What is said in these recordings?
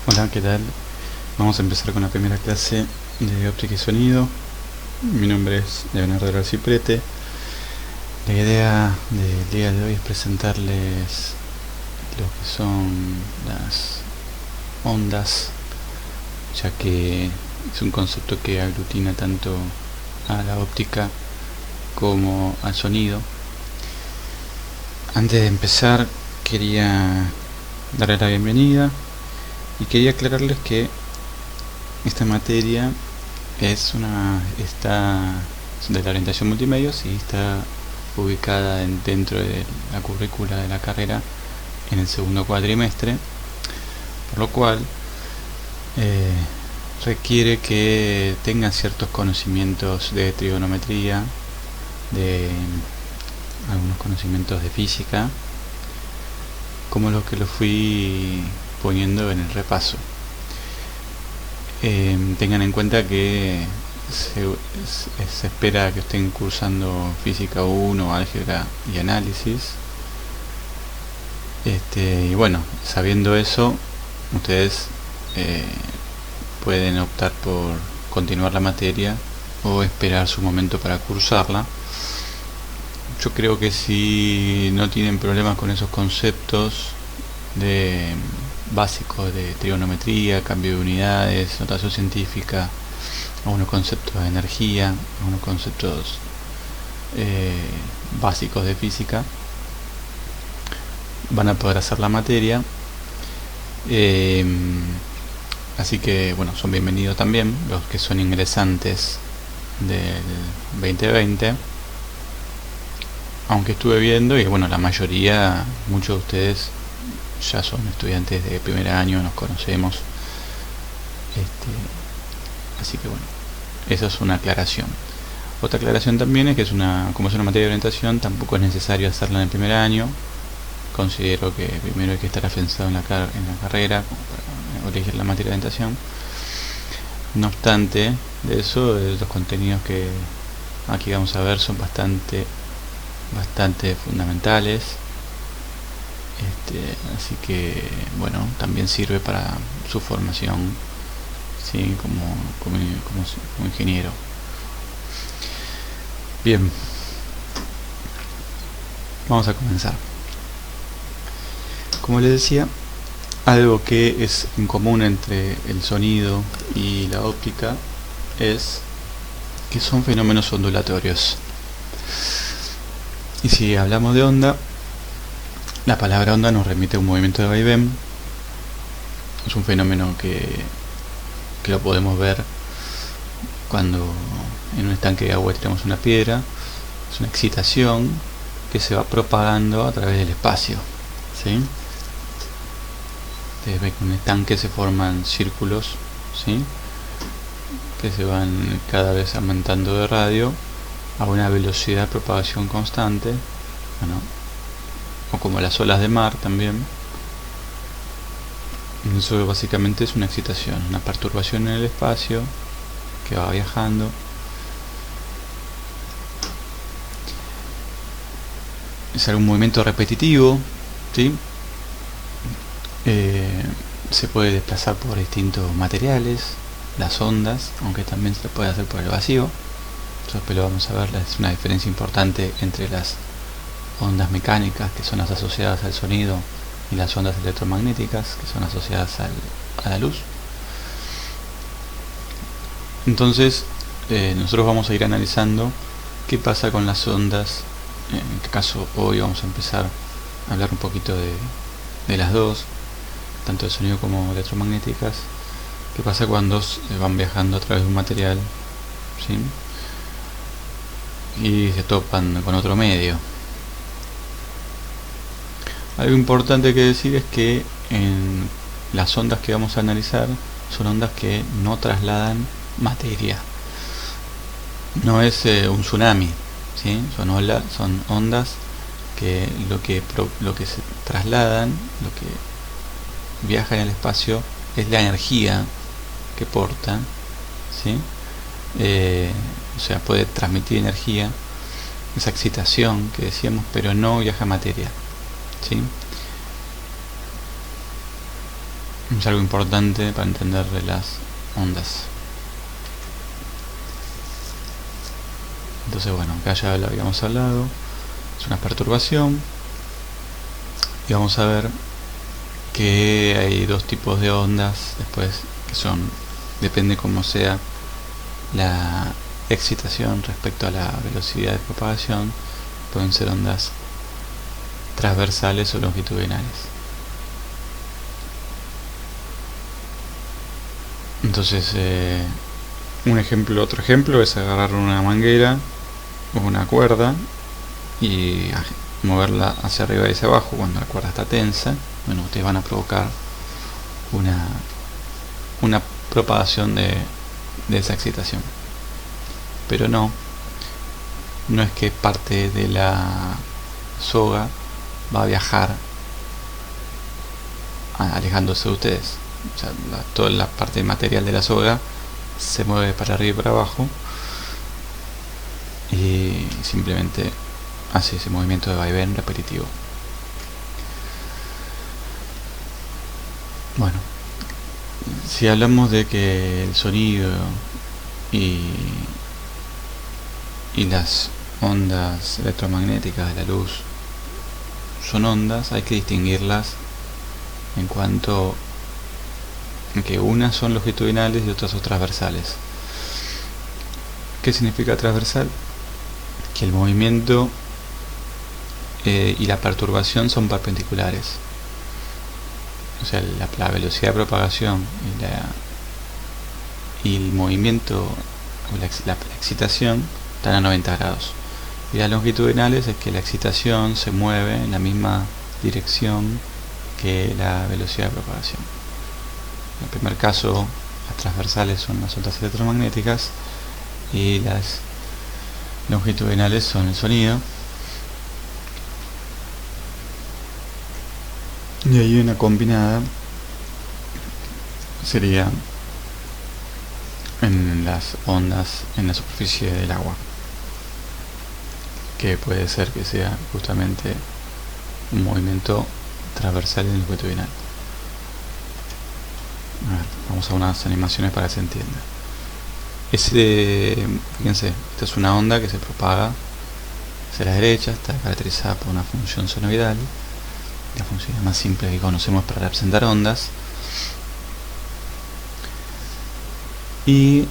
Hola, ¿qué tal? Vamos a empezar con la primera clase de óptica y sonido. Mi nombre es Leonardo Arciprete. La idea del día de hoy es presentarles lo que son las ondas, ya que es un concepto que aglutina tanto a la óptica como al sonido. Antes de empezar, quería darle la bienvenida y quería aclararles que esta materia está de la orientación multimedia y está ubicada dentro de la currícula de la carrera en el segundo cuatrimestre, por lo cual eh, requiere que tengan ciertos conocimientos de trigonometría, de algunos conocimientos de física, como los que lo fui poniendo en el repaso. Tengan en cuenta que se espera que estén cursando Física 1, Álgebra y Análisis. Y bueno, sabiendo eso, ustedes pueden optar por continuar la materia o esperar su momento para cursarla. Yo creo que si no tienen problemas con esos conceptos básicos de trigonometría, cambio de unidades, notación científica, algunos conceptos de energía, algunos conceptos básicos de física, van a poder hacer la materia. Así que bueno, son bienvenidos también los que son ingresantes del 2020, aunque estuve viendo y bueno, la mayoría, muchos de ustedes ya son estudiantes de primer año, nos conocemos, así que bueno, esa es una aclaración. Otra aclaración también es que como es una materia de orientación, tampoco es necesario hacerla en el primer año. Considero que primero hay que estar afianzado en la carrera para elegir la materia de orientación. No obstante de eso, los contenidos que aquí vamos a ver son bastante fundamentales. Así que bueno, también sirve para su formación, ¿sí? como ingeniero. Bien, vamos a comenzar. Como les decía, algo que es en común entre el sonido y la óptica es que son fenómenos ondulatorios. Y si hablamos de onda, la palabra onda nos remite a un movimiento de vaivén. Es un fenómeno que lo podemos ver cuando en un estanque de agua tiramos una piedra. Es una excitación que se va propagando a través del espacio, ¿sí? Ustedes ven que en un estanque se forman círculos, ¿sí? Que se van cada vez aumentando de radio a una velocidad de propagación constante. Bueno, o como las olas de mar también. Eso básicamente es una excitación, una perturbación en el espacio que va viajando. Es algún movimiento repetitivo, ¿sí? Se puede desplazar por distintos materiales, las ondas, aunque también se puede hacer por el vacío. Después lo vamos a ver, es una diferencia importante entre las ondas mecánicas, que son las asociadas al sonido, y las ondas electromagnéticas, que son asociadas a la luz. Entonces, nosotros vamos a ir analizando qué pasa con las ondas. En este caso, hoy vamos a empezar a hablar un poquito de las dos, tanto de sonido como electromagnéticas. ¿Qué pasa cuando van viajando a través de un material, ¿sí? Y se topan con otro medio? Algo importante que decir es que en las ondas que vamos a analizar son ondas que no trasladan materia. No es un tsunami, ¿sí? Son ondas que lo que se trasladan, lo que viaja en el espacio, es la energía que porta, ¿sí? O sea, puede transmitir energía, esa excitación que decíamos, pero no viaja materia, ¿sí? Es algo importante para entender de las ondas. Entonces bueno, acá ya lo habíamos hablado, es una perturbación, y vamos a ver que hay dos tipos de ondas después, que son, depende cómo sea la excitación respecto a la velocidad de propagación, pueden ser ondas transversales o longitudinales. Entonces otro ejemplo es agarrar una manguera o una cuerda y moverla hacia arriba y hacia abajo cuando la cuerda está tensa. Bueno, ustedes van a provocar una propagación de esa excitación, pero no es que parte de la soga va a viajar alejándose de ustedes. O sea, toda la parte material de la soga se mueve para arriba y para abajo y simplemente hace ese movimiento de vaivén repetitivo. Bueno, si hablamos de que el sonido y las ondas electromagnéticas de la luz son ondas, hay que distinguirlas en cuanto a que unas son longitudinales y otras son transversales. ¿Qué significa transversal? Que el movimiento y la perturbación son perpendiculares. O sea, la velocidad de propagación y el movimiento o la excitación están a 90 grados. Y las longitudinales es que la excitación se mueve en la misma dirección que la velocidad de propagación. En el primer caso, las transversales son las ondas electromagnéticas y las longitudinales son el sonido. Y ahí una combinada sería en las ondas en la superficie del agua, que puede ser que sea justamente un movimiento transversal y longitudinal. Vamos a unas animaciones para que se entienda. Fíjense, esta es una onda que se propaga hacia la derecha, está caracterizada por una función senoidal, la función más simple que conocemos para representar ondas. Y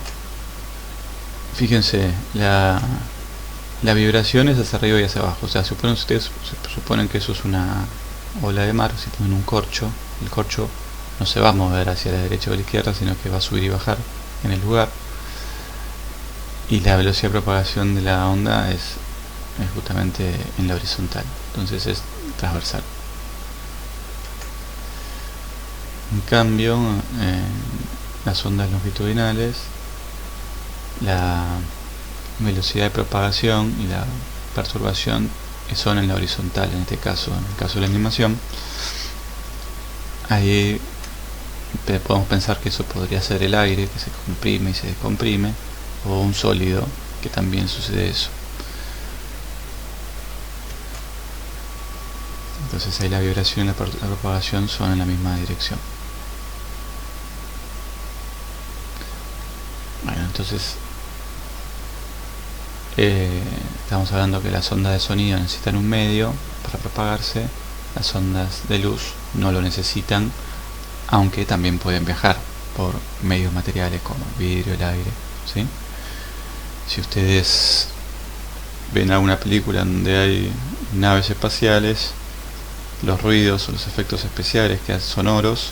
fíjense, la vibración es hacia arriba y hacia abajo. O sea, ustedes suponen que eso es una ola de mar. Si ponen un corcho, el corcho no se va a mover hacia la derecha o la izquierda, sino que va a subir y bajar en el lugar. Y la velocidad de propagación de la onda es justamente en la horizontal. Entonces es transversal. En cambio, las ondas longitudinales, la velocidad de propagación y la perturbación son en la horizontal. En este caso, en el caso de la animación, ahí podemos pensar que eso podría ser el aire que se comprime y se descomprime, o un sólido, que también sucede eso. Entonces ahí la vibración y la propagación son en la misma dirección. Bueno, entonces estamos hablando que las ondas de sonido necesitan un medio para propagarse, las ondas de luz no lo necesitan, aunque también pueden viajar por medios materiales como el vidrio, el aire, ¿sí? Si ustedes ven alguna película donde hay naves espaciales, los ruidos o los efectos especiales que sonoros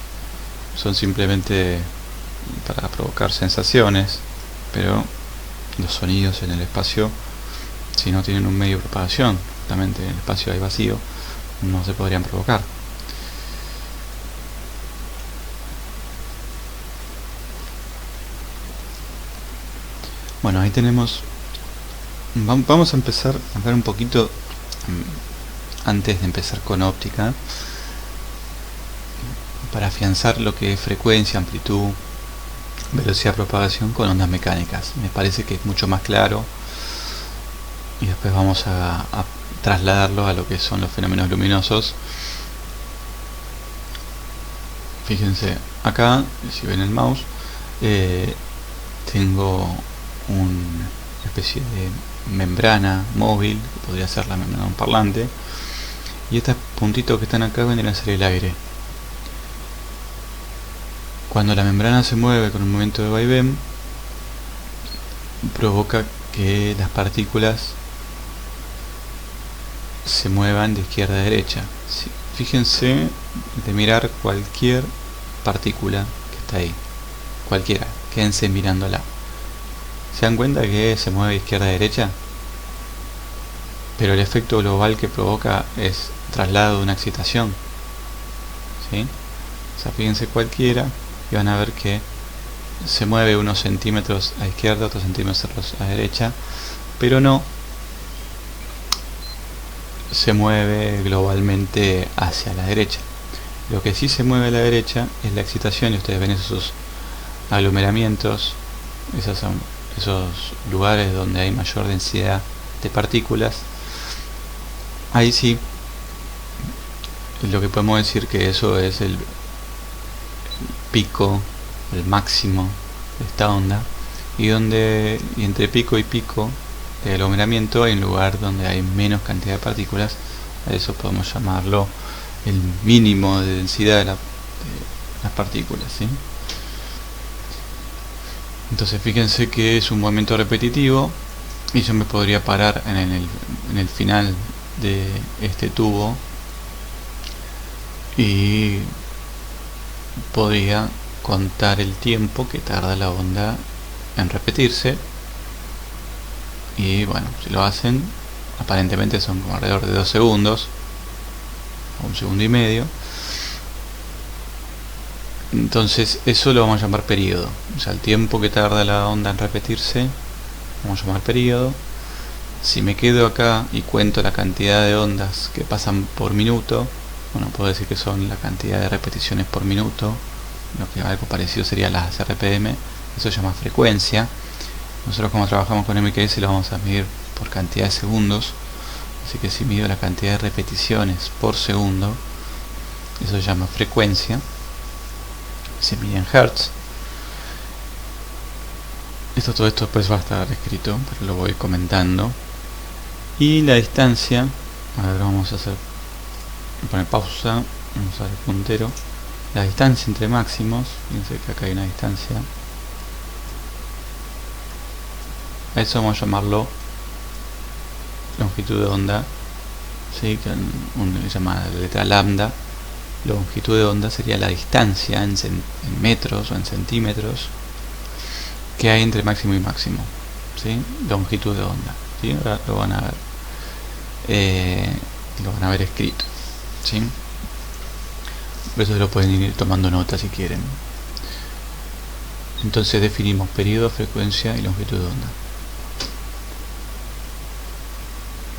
son simplemente para provocar sensaciones, pero los sonidos en el espacio, si no tienen un medio de propagación, justamente en el espacio hay vacío, no se podrían provocar. Bueno, ahí tenemos. Vamos a empezar a ver un poquito, antes de empezar con óptica, para afianzar lo que es frecuencia, amplitud, velocidad de propagación con ondas mecánicas. Me parece que es mucho más claro, y después vamos a trasladarlo a lo que son los fenómenos luminosos. Fíjense, acá, si ven el mouse, tengo una especie de membrana móvil, que podría ser la membrana de un parlante, y estos puntitos que están acá vendrían a ser el aire. Cuando la membrana se mueve con un movimiento de vaivén, provoca que las partículas se muevan de izquierda a derecha. Sí, fíjense de mirar cualquier partícula que está ahí, cualquiera, quédense mirándola. ¿Se dan cuenta que se mueve de izquierda a derecha? Pero el efecto global que provoca es traslado de una excitación, ¿sí? O sea, fíjense cualquiera y van a ver que se mueve unos centímetros a izquierda, otros centímetros a derecha, pero no se mueve globalmente hacia la derecha. Lo que sí se mueve a la derecha es la excitación, y ustedes ven esos aglomeramientos, esos lugares donde hay mayor densidad de partículas. Ahí sí, lo que podemos decir que eso es el pico, el máximo de esta onda, y entre pico y pico de aglomeramiento hay un lugar donde hay menos cantidad de partículas. A eso podemos llamarlo el mínimo de densidad de las partículas, ¿sí? Entonces fíjense que es un movimiento repetitivo, y yo me podría parar en el final de este tubo y podría contar el tiempo que tarda la onda en repetirse. Y bueno, si lo hacen, aparentemente son como alrededor de 2 segundos o 1 segundo y medio. Entonces eso lo vamos a llamar periodo, o sea, el tiempo que tarda la onda en repetirse vamos a llamar periodo. Si me quedo acá y cuento la cantidad de ondas que pasan por minuto, bueno, puedo decir que son la cantidad de repeticiones por minuto, lo que algo parecido sería las RPM. Eso se llama frecuencia. Nosotros, como trabajamos con MKS, lo vamos a medir por cantidad de segundos, así que si mido la cantidad de repeticiones por segundo, eso se llama frecuencia. Se mide en Hertz. Todo esto después va a estar escrito, pero lo voy comentando. Y la distancia, ahora vamos a poner pausa, vamos a ver el puntero. La distancia entre máximos, fíjense que acá hay una distancia, a eso vamos a llamarlo longitud de onda, ¿sí? Que se llama la letra lambda. Longitud de onda sería la distancia en metros o en centímetros que hay entre máximo y máximo, ¿sí? Longitud de onda, ¿sí? Ahora lo van a ver escrito, ¿sí? Por eso lo pueden ir tomando nota si quieren. Entonces definimos periodo, frecuencia y longitud de onda.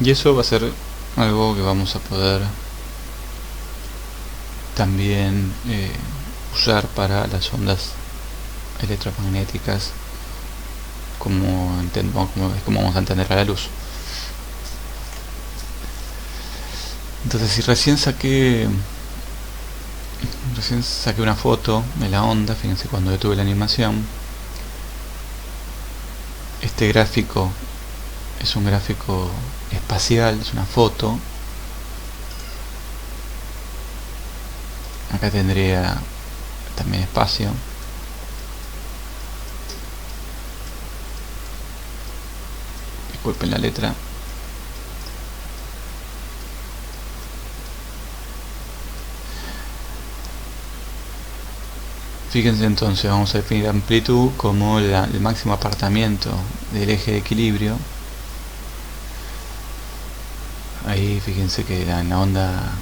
Y eso va a ser algo que vamos a poder también usar para las ondas electromagnéticas, como vamos a entender a la luz. Entonces, si recién saqué una foto de la onda, fíjense cuando detuve la animación, este gráfico es un gráfico espacial, es una foto. Acá tendría también espacio. Disculpen la letra. Fíjense, entonces vamos a definir amplitud como el máximo apartamiento del eje de equilibrio. Ahí fíjense que la onda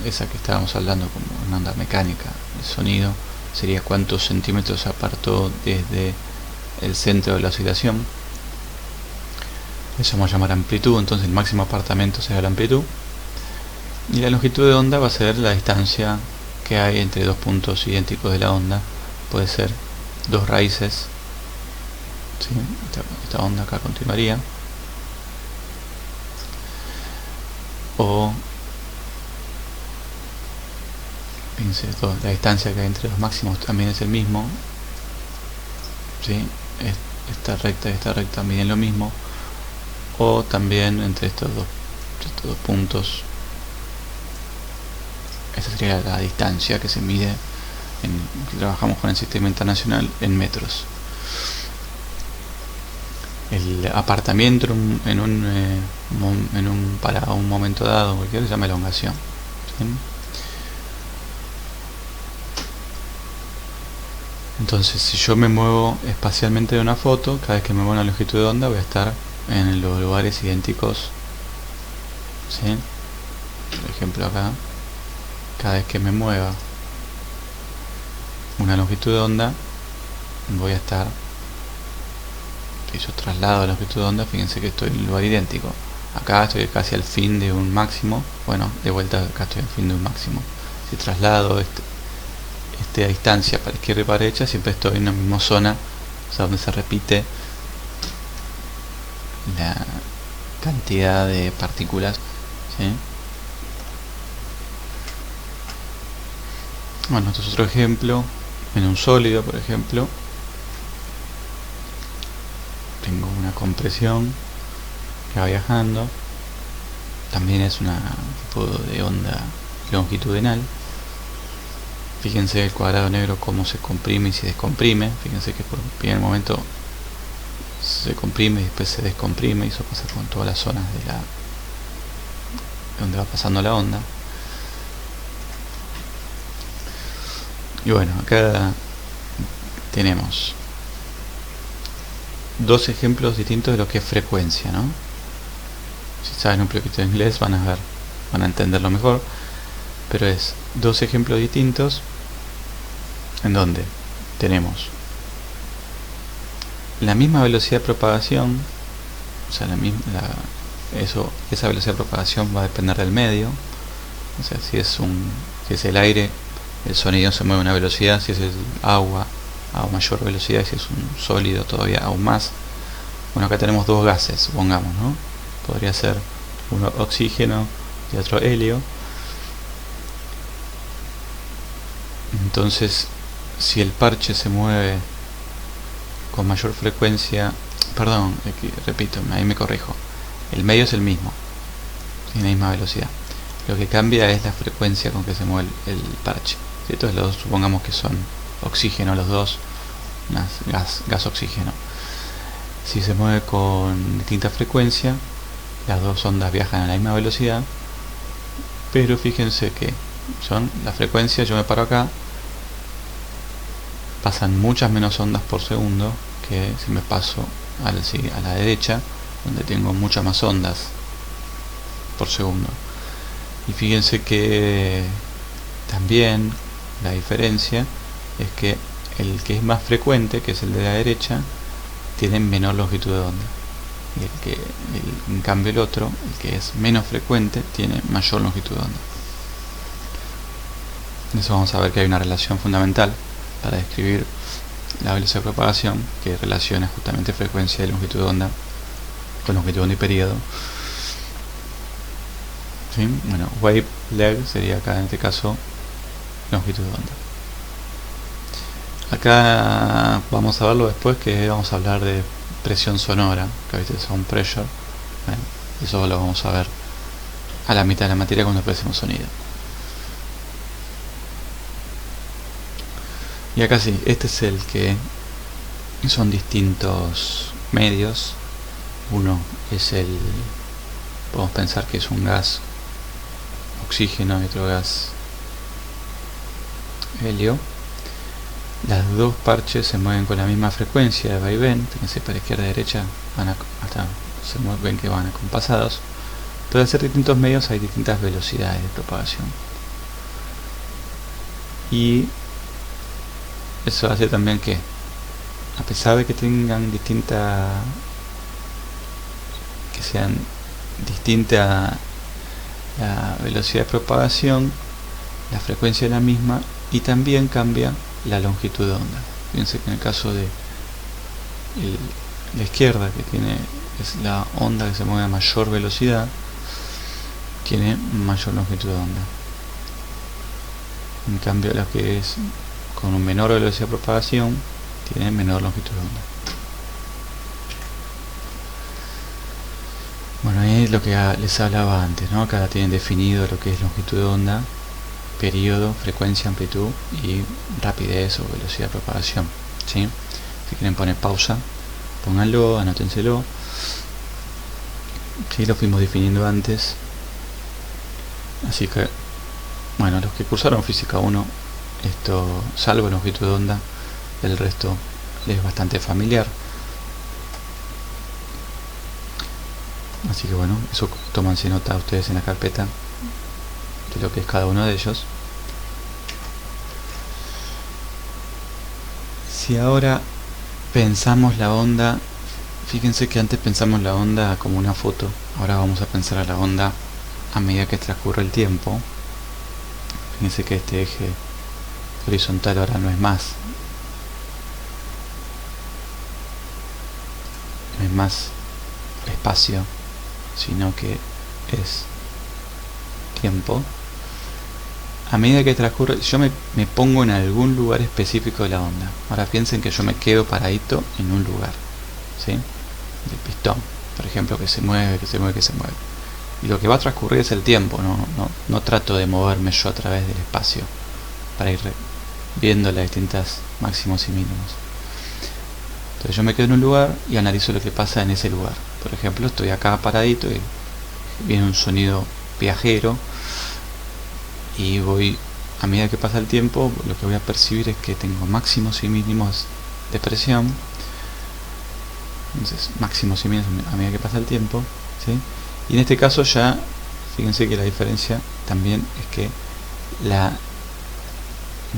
esa que estábamos hablando como una onda mecánica, el sonido, sería cuántos centímetros apartó desde el centro de la oscilación. Eso vamos a llamar amplitud. Entonces el máximo apartamento será la amplitud, y la longitud de onda va a ser la distancia que hay entre dos puntos idénticos de la onda. Puede ser dos raíces, ¿sí? Esta onda acá continuaría, o fíjense, la distancia que hay entre los máximos también es el mismo, ¿sí? Esta recta y esta recta miden lo mismo, o también entre estos dos puntos, esta sería la distancia que se mide que trabajamos con el sistema internacional en metros. El apartamiento para un momento dado cualquiera se llama elongación, ¿sí? Entonces, si yo me muevo espacialmente de una foto, cada vez que me muevo una longitud de onda voy a estar en los lugares idénticos, ¿sí? Por ejemplo, acá, cada vez que me mueva una longitud de onda, voy a estar, si yo traslado la longitud de onda, fíjense que estoy en un lugar idéntico. Acá estoy casi al fin de un máximo, bueno, de vuelta acá estoy al fin de un máximo. Si traslado esta distancia para izquierda y para derecha, siempre estoy en la misma zona, o sea, donde se repite la cantidad de partículas, ¿sí? Bueno, esto es otro ejemplo. En un sólido, por ejemplo, tengo una compresión que va viajando, también es un tipo de onda longitudinal. Fíjense el cuadrado negro cómo se comprime y se descomprime. Fíjense que por un primer momento se comprime y después se descomprime, y eso pasa con todas las zonas de donde va pasando la onda. Y bueno, acá tenemos dos ejemplos distintos de lo que es frecuencia, ¿no? Si saben un poquito de inglés van a entenderlo mejor, pero es dos ejemplos distintos en donde tenemos la misma velocidad de propagación, o sea, esa velocidad de propagación va a depender del medio, o sea, si es el aire, el sonido se mueve a una velocidad, si es el agua a mayor velocidad, si es un sólido todavía aún más. Bueno, acá tenemos dos gases, supongamos, ¿no? Podría ser uno oxígeno y otro helio. Entonces, si el parche se mueve con mayor frecuencia, perdón, aquí, repito, ahí me corrijo, el medio es el mismo, tiene la misma velocidad, lo que cambia es la frecuencia con que se mueve el parche. Entonces los dos supongamos que son oxígeno, los dos, gas oxígeno. Si se mueve con distinta frecuencia, las dos ondas viajan a la misma velocidad, pero fíjense que son la frecuencia, yo me paro acá, pasan muchas menos ondas por segundo que si me paso a la derecha, donde tengo muchas más ondas por segundo. Y fíjense que también la diferencia es que el que es más frecuente, que es el de la derecha, tiene menor longitud de onda, y en cambio el otro, el que es menos frecuente, tiene mayor longitud de onda. Eso vamos a ver que hay una relación fundamental para describir la velocidad de propagación, que relaciona justamente frecuencia y longitud de onda con longitud de onda y periodo. ¿Sí? Bueno, wavelength sería acá en este caso longitud de onda. Acá vamos a verlo después, que vamos a hablar de presión sonora, que a veces sound pressure. Bueno, eso lo vamos a ver a la mitad de la materia cuando apreciemos sonido. Y acá sí, este es el que son distintos medios. Uno es podemos pensar que es un gas oxígeno y otro gas helio. Las dos parches se mueven con la misma frecuencia de vaivén, fíjense, para izquierda y derecha se ven que van acompasados, pero al ser distintos medios hay distintas velocidades de propagación. Y eso hace también que, a pesar de que tengan sean distinta la velocidad de propagación, la frecuencia es la misma y también cambia la longitud de onda. Fíjense que en el caso de la izquierda, que es la onda que se mueve a mayor velocidad, tiene mayor longitud de onda. En cambio, lo que es con un menor velocidad de propagación tiene menor longitud de onda. Bueno, ahí es lo que les hablaba antes, ¿no? Acá tienen definido lo que es longitud de onda, periodo, frecuencia, amplitud y rapidez o velocidad de propagación, ¿sí? Si quieren poner pausa, pónganlo, anótenselo. Sí, lo fuimos definiendo antes. Así que, bueno, los que cursaron física 1, esto, salvo longitud de onda, el resto les es bastante familiar. Así que bueno, eso tómanse nota ustedes en la carpeta de lo que es cada uno de ellos. Si ahora pensamos la onda, fíjense que antes pensamos la onda como una foto, ahora vamos a pensar a la onda a medida que transcurre el tiempo. Fíjense que este eje horizontal ahora no es más espacio, sino que es tiempo. A medida que transcurre, yo me pongo en algún lugar específico de la onda. Ahora piensen que yo me quedo paradito en un lugar, ¿sí? El pistón, por ejemplo, que se mueve, que se mueve, que se mueve. Y lo que va a transcurrir es el tiempo, no trato de moverme yo a través del espacio para ir viendo las distintas máximos y mínimos. Entonces yo me quedo en un lugar y analizo lo que pasa en ese lugar. Por ejemplo, estoy acá paradito y viene un sonido viajero y voy, a medida que pasa el tiempo, lo que voy a percibir es que tengo máximos y mínimos de presión. Entonces, máximos y mínimos a medida que pasa el tiempo, ¿sí? Y en este caso ya, fíjense que la diferencia también es que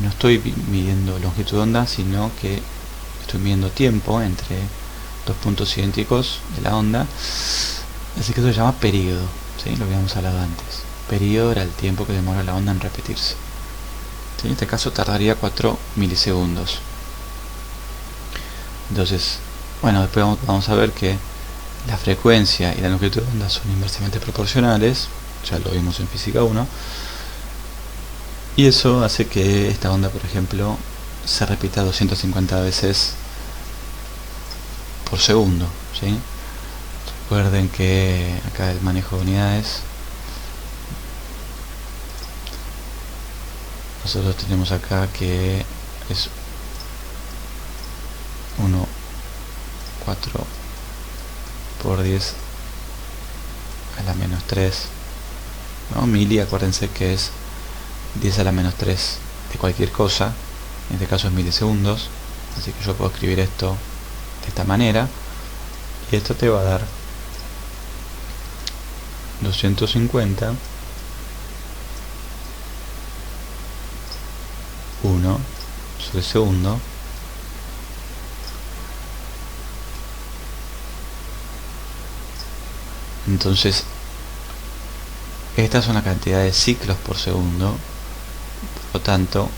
no estoy midiendo longitud de onda, sino que estoy midiendo tiempo entre dos puntos idénticos de la onda. Así que eso se llama periodo, ¿sí? Lo habíamos hablado antes. Periodo era el tiempo que demora la onda en repetirse, ¿sí? En este caso tardaría 4 milisegundos. Entonces, bueno, después vamos a ver que la frecuencia y la longitud de onda son inversamente proporcionales, ya lo vimos en física 1, y eso hace que esta onda, por ejemplo, se repita 250 veces por segundo, ¿sí? Recuerden que acá el manejo de unidades, nosotros tenemos acá que es 1,4 por 10 a la menos 3, ¿no? Mili, acuérdense que es 10 a la menos 3 de cualquier cosa, en este caso es milisegundos, así que yo puedo escribir esto de esta manera, y esto te va a dar 250 1 sobre segundo Entonces, estas son la cantidad de ciclos por segundo, por lo tanto,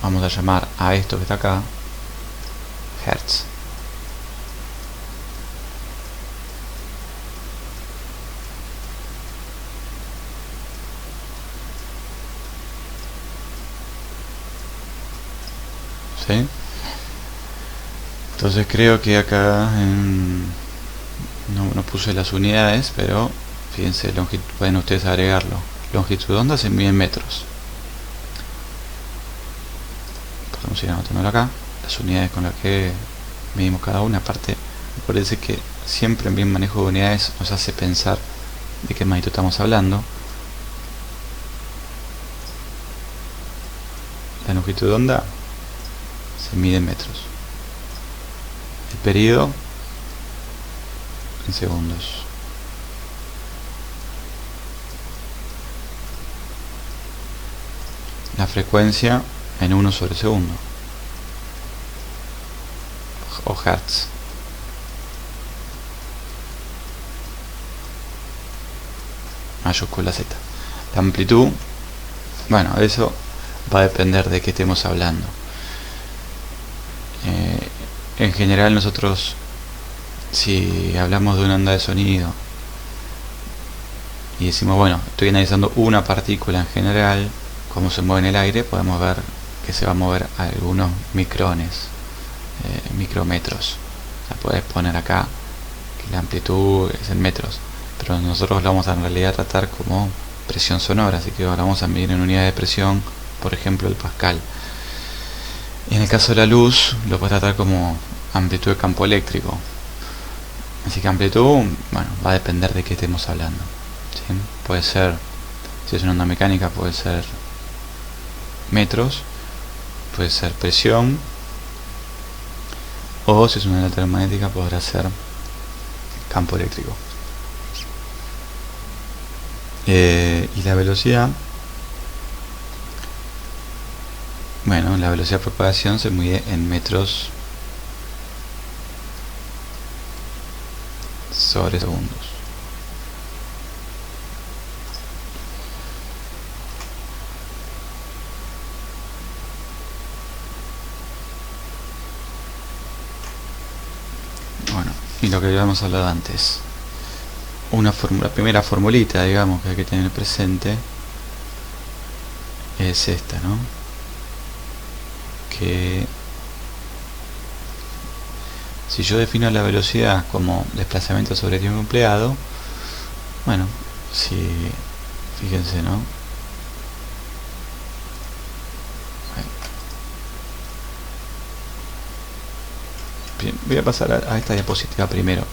vamos a llamar a esto que está acá Hertz. ¿Sí? Entonces creo que acá no puse las unidades, pero fíjense, pueden ustedes agregarlo. Longitud de onda se mide en metros. Podemos ir anotándolo acá. Las unidades con las que medimos cada una. Aparte, acuérdense que siempre en bien manejo de unidades nos hace pensar de qué magnitud estamos hablando. La longitud de onda se mide en metros. El periodo en segundos. La frecuencia en 1 sobre segundo, o hertz. Mayúscula Z. La amplitud, bueno, eso va a depender de qué estemos hablando. En general nosotros, si hablamos de una onda de sonido y decimos, bueno, estoy analizando una partícula en general, cómo se mueve en el aire, podemos ver que se va a mover a algunos micrones, micrómetros. O sea, puedes poner acá que la amplitud es en metros, pero nosotros lo vamos a en realidad tratar como presión sonora, así que ahora vamos a medir en unidades de presión, por ejemplo el pascal. Y en el caso de la luz lo puedes tratar como amplitud de campo eléctrico. Así que amplitud, bueno, va a depender de qué estemos hablando, ¿sí? Puede ser, si es una onda mecánica, puede ser metros, puede ser presión, o si es una onda electromagnética podrá ser campo eléctrico. Y la velocidad, bueno, la velocidad de propagación se mide en metros sobre segundos. Bueno, y lo que habíamos hablado antes, la primera formulita, digamos, que hay que tener presente es esta, ¿no? Que si yo defino la velocidad como desplazamiento sobre tiempo empleado, bueno, si fíjense, ¿no? Bien, voy a pasar a esta diapositiva primero,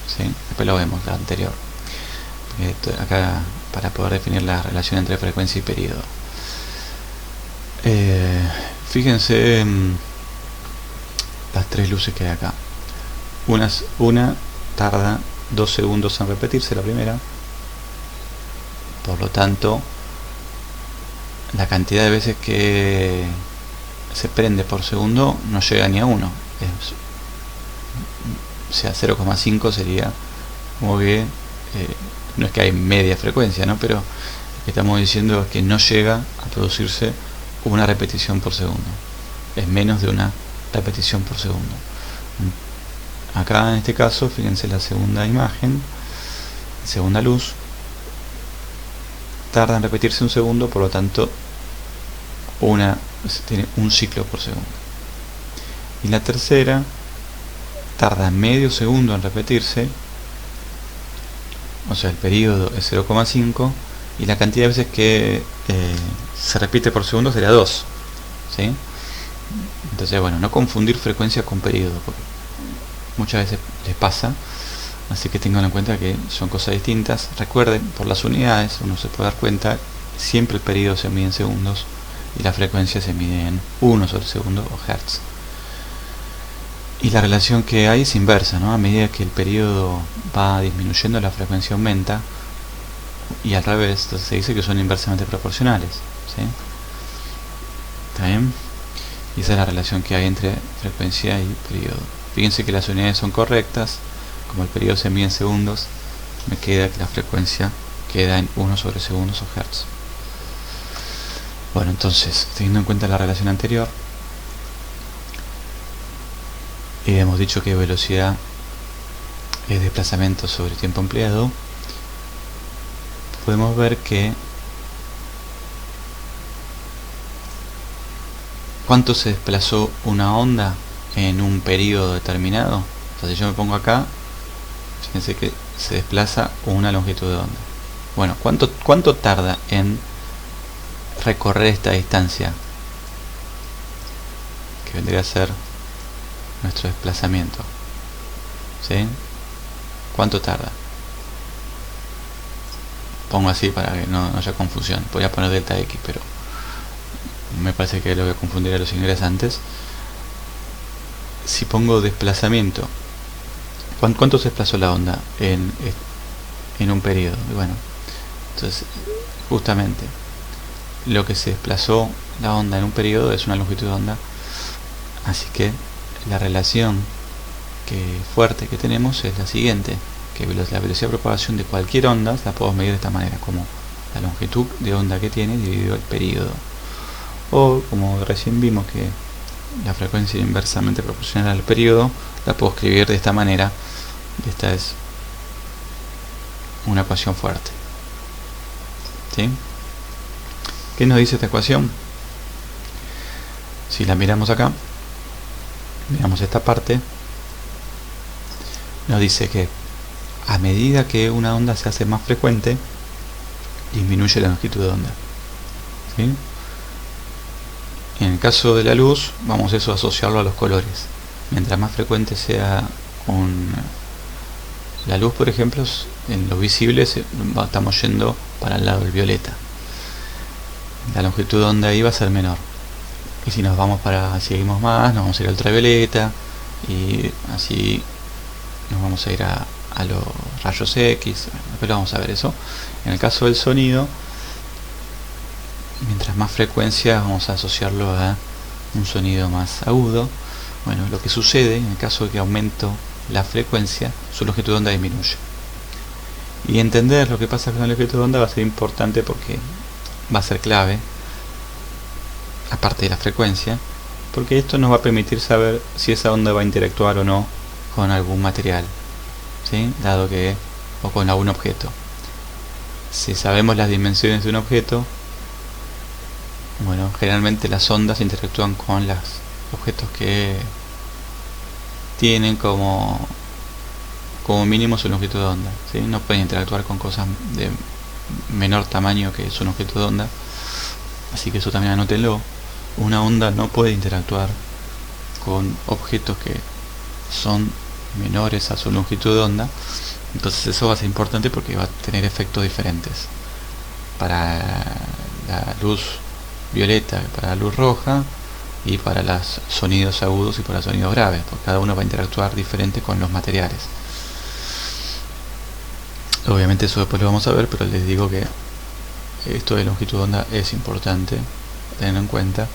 ¿sí? Después lo vemos, la anterior. Acá para poder definir la relación entre frecuencia y periodo. Fíjense las tres luces que hay acá. Una tarda 2 segundos en repetirse, la primera. Por lo tanto, la cantidad de veces que se prende por segundo no llega ni a 1. O sea, 0,5 sería como que no es que hay media frecuencia, ¿no? Pero lo que estamos diciendo es que no llega a producirse una repetición por segundo. Es menos de una repetición por segundo. Acá en este caso, fíjense la segunda imagen, segunda luz, tarda en repetirse un segundo, por lo tanto tiene un ciclo por segundo. Y la tercera tarda medio segundo en repetirse, o sea, el periodo es 0,5 y la cantidad de veces que se repite por segundo sería 2, ¿sí? Entonces, bueno, no confundir frecuencia con periodo, porque muchas veces les pasa, así que tengan en cuenta que son cosas distintas. Recuerden, por las unidades uno se puede dar cuenta, siempre el periodo se mide en segundos y la frecuencia se mide en 1 sobre segundo o hertz. Y la relación que hay es inversa, ¿no? A medida que el periodo va disminuyendo, la frecuencia aumenta, y al revés, entonces se dice que son inversamente proporcionales, ¿sí? ¿Está bien? Y esa es la relación que hay entre frecuencia y periodo. Fíjense que las unidades son correctas, como el periodo se mide en segundos, me queda que la frecuencia queda en 1 sobre segundos o hertz. Bueno, entonces, teniendo en cuenta la relación anterior, hemos dicho que velocidad es desplazamiento sobre tiempo empleado, podemos ver que ¿cuánto se desplazó una onda en un periodo determinado? O sea, si yo me pongo acá, fíjense que se desplaza una longitud de onda. Bueno, ¿cuánto tarda en recorrer esta distancia? Que vendría a ser nuestro desplazamiento, ¿sí? ¿Cuánto tarda? Pongo así para que no haya confusión. Podría poner delta x, pero me parece que lo voy a confundir a los ingresantes. Si pongo desplazamiento, ¿cuánto se desplazó la onda en un periodo? Y bueno, entonces justamente lo que se desplazó la onda en un periodo es una longitud de onda, así que la relación fuerte que tenemos es la siguiente, que la velocidad de propagación de cualquier onda la podemos medir de esta manera, como la longitud de onda que tiene dividido el periodo, o como recién vimos que la frecuencia inversamente proporcional al periodo, la puedo escribir de esta manera. Esta es una ecuación fuerte, ¿sí? ¿Qué nos dice esta ecuación? Si la miramos acá, miramos esta parte, nos dice que a medida que una onda se hace más frecuente, disminuye la longitud de onda. ¿Sí? En el caso de la luz, vamos a asociarlo a los colores. Mientras más frecuente sea la luz, por ejemplo, en lo visible estamos yendo para el lado del violeta. La longitud de onda ahí va a ser menor. Y si seguimos más, nos vamos a ir al ultravioleta, y así nos vamos a ir a los rayos X. Después vamos a ver eso. En el caso del sonido, mientras más frecuencia, vamos a asociarlo a un sonido más agudo. Bueno, lo que sucede en el caso de que aumento la frecuencia, su longitud de onda disminuye. Y entender lo que pasa con la longitud de onda va a ser importante, porque va a ser clave, aparte de la frecuencia, porque esto nos va a permitir saber si esa onda va a interactuar o no con algún material, ¿sí? O con algún objeto. Si sabemos las dimensiones de un objeto, bueno, generalmente las ondas interactúan con los objetos que tienen como mínimo su longitud de onda, ¿sí? No pueden interactuar con cosas de menor tamaño que su longitud de onda, así que eso también anótenlo. Una onda no puede interactuar con objetos que son menores a su longitud de onda. Entonces eso va a ser importante, porque va a tener efectos diferentes para la luz violeta, para la luz roja, y para los sonidos agudos y para los sonidos graves, porque cada uno va a interactuar diferente con los materiales. Obviamente eso después lo vamos a ver, pero les digo que esto de longitud de onda es importante tenerlo en cuenta.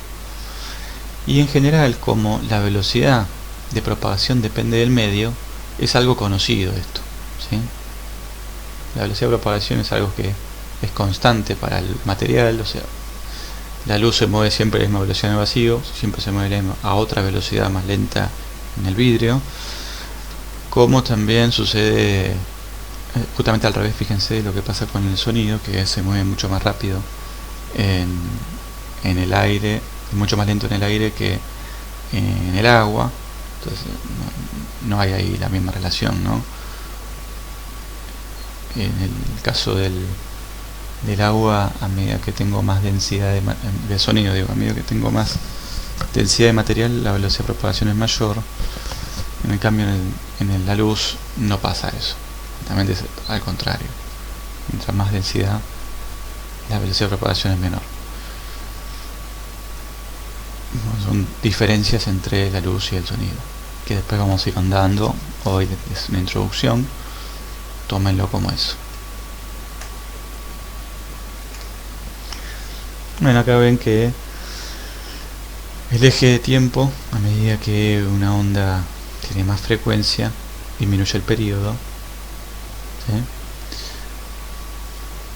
Y en general, como la velocidad de propagación depende del medio, es algo conocido esto, ¿sí? La velocidad de propagación es algo que es constante para el material, o sea, la luz se mueve siempre a la misma velocidad en el vacío, siempre se mueve a otra velocidad más lenta en el vidrio, como también sucede justamente al revés. Fíjense lo que pasa con el sonido, que se mueve mucho más rápido en el aire, mucho más lento en el aire que en el agua. Entonces no hay ahí la misma relación, ¿no? En el caso del agua, a medida que tengo más densidad de sonido, a medida que tengo más densidad de material, la velocidad de propagación es mayor. En el cambio, en la luz no pasa eso, también es al contrario. Mientras más densidad, la velocidad de propagación es menor. Son diferencias entre la luz y el sonido, que después vamos a ir andando. Hoy es una introducción, tómenlo como eso. Bueno, acá ven que el eje de tiempo, a medida que una onda tiene más frecuencia, disminuye el periodo, ¿sí?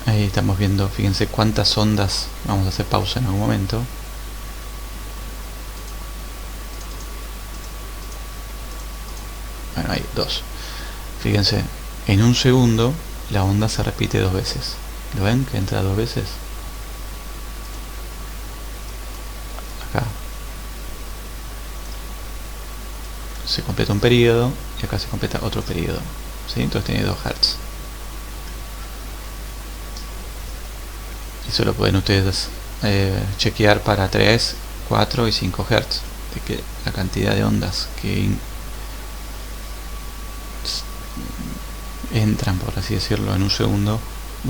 Ahí estamos viendo, fíjense cuántas ondas. Vamos a hacer pausa en algún momento. Bueno, hay dos. Fíjense, en un segundo la onda se repite 2 veces. ¿Lo ven? Que entra 2 veces. Acá se completa un periodo y acá se completa otro periodo, ¿sí? Entonces tiene 2 Hz. Eso lo pueden ustedes chequear para 3, 4 y 5 Hz, de que la cantidad de ondas que entran, por así decirlo, en un segundo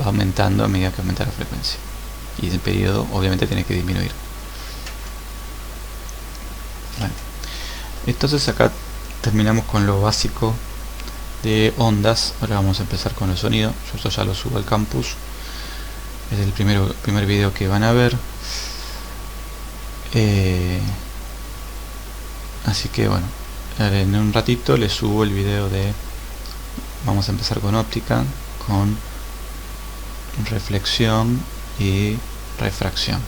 va aumentando a medida que aumenta la frecuencia, y el periodo obviamente tiene que disminuir. Bueno, entonces acá terminamos con lo básico de ondas. Ahora vamos a empezar con el sonido. Yo esto ya lo subo al campus, es el primer video que van a ver, así que bueno, en un ratito les subo el video de... Vamos a empezar con óptica, con reflexión y refracción.